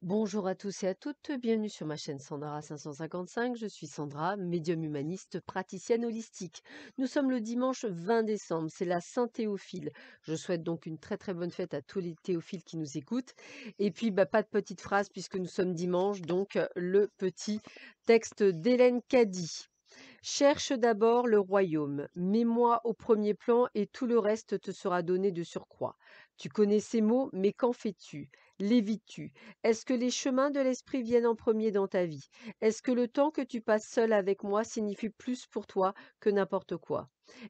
Bonjour à tous et à toutes, bienvenue sur ma chaîne Sandra 555. Je suis Sandra, médium humaniste, praticienne holistique. Nous sommes le dimanche 20 décembre, c'est la Saint-Théophile. Je souhaite donc une très très bonne fête à tous les théophiles qui nous écoutent. Et puis, pas de petite phrase puisque nous sommes dimanche, donc le petit texte d'Hélène Caddy. Cherche d'abord le royaume, mets-moi au premier plan et tout le reste te sera donné de surcroît. Tu connais ces mots, mais qu'en fais-tu? Les vis-tu? Est-ce que les chemins de l'esprit viennent en premier dans ta vie? Est-ce que le temps que tu passes seul avec moi signifie plus pour toi que n'importe quoi?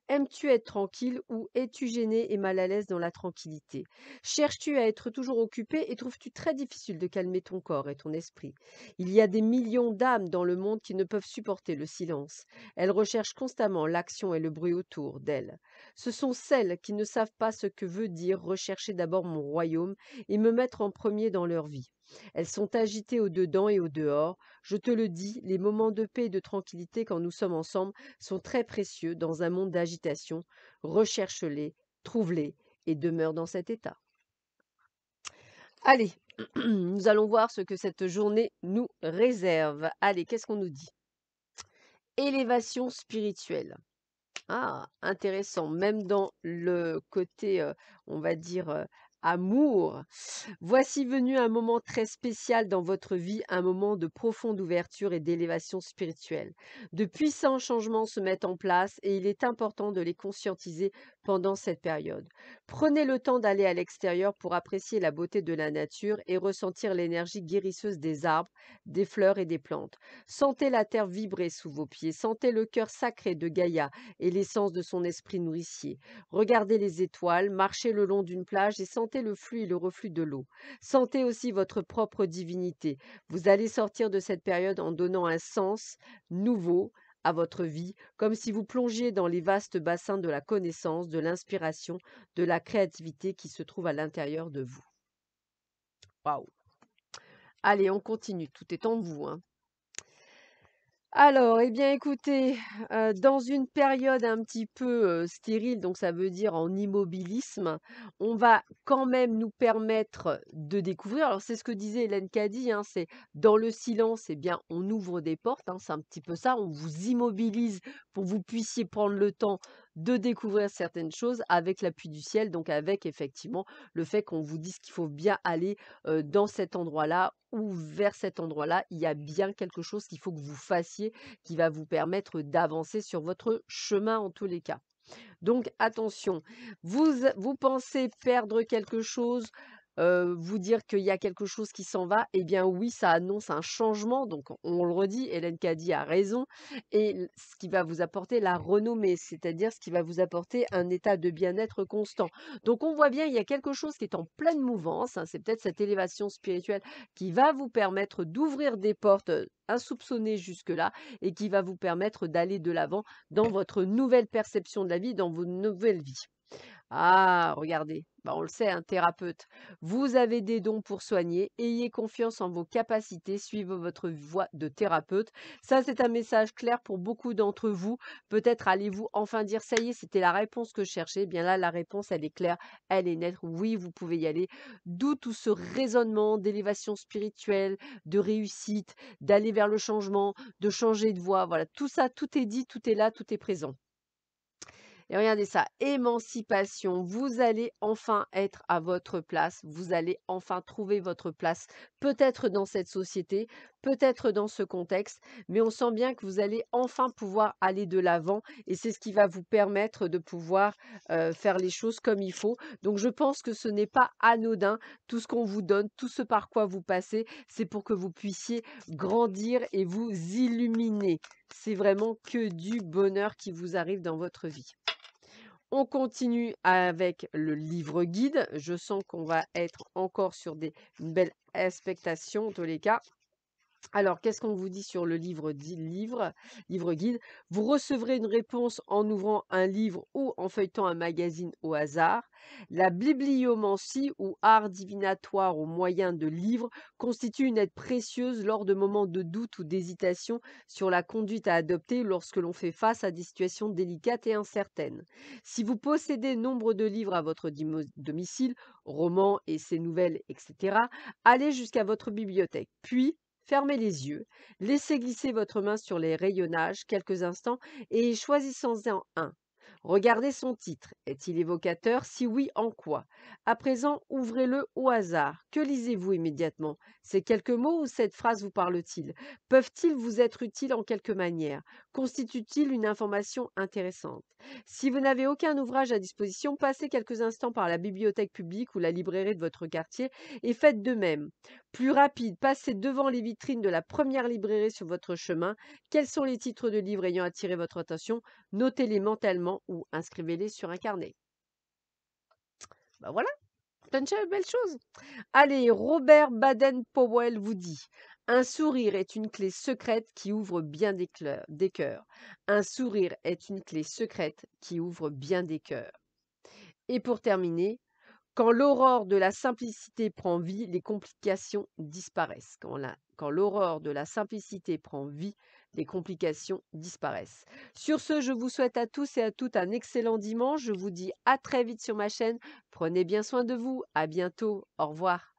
Aimes-tu être tranquille ou es-tu gêné et mal à l'aise dans la tranquillité? Cherches-tu à être toujours occupé et trouves-tu très difficile de calmer ton corps et ton esprit? Il y a des millions d'âmes dans le monde qui ne peuvent supporter le silence. Elles recherchent constamment l'action et le bruit autour d'elles. Ce sont celles qui ne savent pas ce que veut dire rechercher d'abord mon royaume et me mettre en premier dans leur vie. Elles sont agitées au dedans et au dehors. Je te le dis, les moments de paix et de tranquillité quand nous sommes ensemble sont très précieux dans un monde d'agitation. Recherche-les, trouve-les et demeure dans cet état. Allez, nous allons voir ce que cette journée nous réserve. Allez, qu'est-ce qu'on nous dit? Élévation spirituelle. Ah, intéressant. Même dans le côté, on va dire, amour. Voici venu un moment très spécial dans votre vie, un moment de profonde ouverture et d'élévation spirituelle. De puissants changements se mettent en place et il est important de les conscientiser pendant cette période. Prenez le temps d'aller à l'extérieur pour apprécier la beauté de la nature et ressentir l'énergie guérisseuse des arbres, des fleurs et des plantes. Sentez la terre vibrer sous vos pieds, sentez le cœur sacré de Gaïa et l'essence de son esprit nourricier. Regardez les étoiles, marchez le long d'une plage et sentez le flux et le reflux de l'eau. Sentez aussi votre propre divinité. Vous allez sortir de cette période en donnant un sens nouveau à votre vie, comme si vous plongiez dans les vastes bassins de la connaissance, de l'inspiration, de la créativité qui se trouvent à l'intérieur de vous. Waouh! Allez, on continue. Tout est en vous, hein. Alors, eh bien, écoutez, dans une période un petit peu, stérile, donc ça veut dire en immobilisme, on va quand même nous permettre de découvrir. Alors, c'est ce que disait Hélène Caddy, hein, c'est dans le silence, eh bien, on ouvre des portes, hein, c'est un petit peu ça. On vous immobilise pour que vous puissiez prendre le temps de découvrir certaines choses avec l'appui du ciel, donc avec effectivement le fait qu'on vous dise qu'il faut bien aller, dans cet endroit-là ou vers cet endroit-là, il y a bien quelque chose qu'il faut que vous fassiez qui va vous permettre d'avancer sur votre chemin en tous les cas. Donc attention, vous pensez perdre quelque chose, vous dire qu'il y a quelque chose qui s'en va, eh bien oui, ça annonce un changement, donc on le redit, Hélène Caddy a raison et ce qui va vous apporter la renommée, c'est-à-dire ce qui va vous apporter un état de bien-être constant. Donc on voit bien, il y a quelque chose qui est en pleine mouvance, hein, c'est peut-être cette élévation spirituelle qui va vous permettre d'ouvrir des portes, insoupçonnées jusque-là et qui va vous permettre d'aller de l'avant dans votre nouvelle perception de la vie, dans vos nouvelles vies. Ah, regardez, on le sait, un thérapeute. Vous avez des dons pour soigner, ayez confiance en vos capacités, suivez votre voie de thérapeute. Ça, c'est un message clair pour beaucoup d'entre vous. Peut-être allez-vous enfin dire, ça y est, c'était la réponse que je cherchais. Eh bien là, la réponse, elle est claire, elle est nette. Oui, vous pouvez y aller. D'où tout ce raisonnement d'élévation spirituelle, de réussite, d'aller vers le changement, de changer de voie. Voilà, tout ça, tout est dit, tout est là, tout est présent. Et regardez ça, émancipation. Vous allez enfin être à votre place. Vous allez enfin trouver votre place. Peut-être dans cette société, peut-être dans ce contexte, mais on sent bien que vous allez enfin pouvoir aller de l'avant et c'est ce qui va vous permettre de pouvoir faire les choses comme il faut. Donc je pense que ce n'est pas anodin. Tout ce qu'on vous donne, tout ce par quoi vous passez, c'est pour que vous puissiez grandir et vous illuminer. C'est vraiment que du bonheur qui vous arrive dans votre vie. On continue avec le livre guide. Je sens qu'on va être encore sur une belle expectation en tous les cas. Alors, qu'est-ce qu'on vous dit sur le livre guide? Vous recevrez une réponse en ouvrant un livre ou en feuilletant un magazine au hasard. La bibliomancie ou art divinatoire au moyen de livres constitue une aide précieuse lors de moments de doute ou d'hésitation sur la conduite à adopter lorsque l'on fait face à des situations délicates et incertaines. Si vous possédez nombre de livres à votre domicile, romans, essais, nouvelles, etc., allez jusqu'à votre bibliothèque. Puis, fermez les yeux, laissez glisser votre main sur les rayonnages quelques instants et choisissez-en un. Regardez son titre. Est-il évocateur? Si oui, en quoi? À présent, ouvrez-le au hasard. Que lisez-vous immédiatement? Ces quelques mots ou cette phrase vous parle-t-il? Peuvent-ils vous être utiles en quelque manière? Constituent-ils une information intéressante? Si vous n'avez aucun ouvrage à disposition, passez quelques instants par la bibliothèque publique ou la librairie de votre quartier et faites de même. Plus rapide, passez devant les vitrines de la première librairie sur votre chemin. Quels sont les titres de livres ayant attiré votre attention? Notez-les mentalement ou inscrivez-les sur un carnet. Bah voilà, plein de belles choses. Allez, Robert Baden-Powell vous dit: un sourire est une clé secrète qui ouvre bien des cœurs. Un sourire est une clé secrète qui ouvre bien des cœurs. Et pour terminer, quand l'aurore de la simplicité prend vie, les complications disparaissent. Quand l'aurore de la simplicité prend vie, les complications disparaissent. Sur ce, je vous souhaite à tous et à toutes un excellent dimanche. Je vous dis à très vite sur ma chaîne. Prenez bien soin de vous. À bientôt. Au revoir.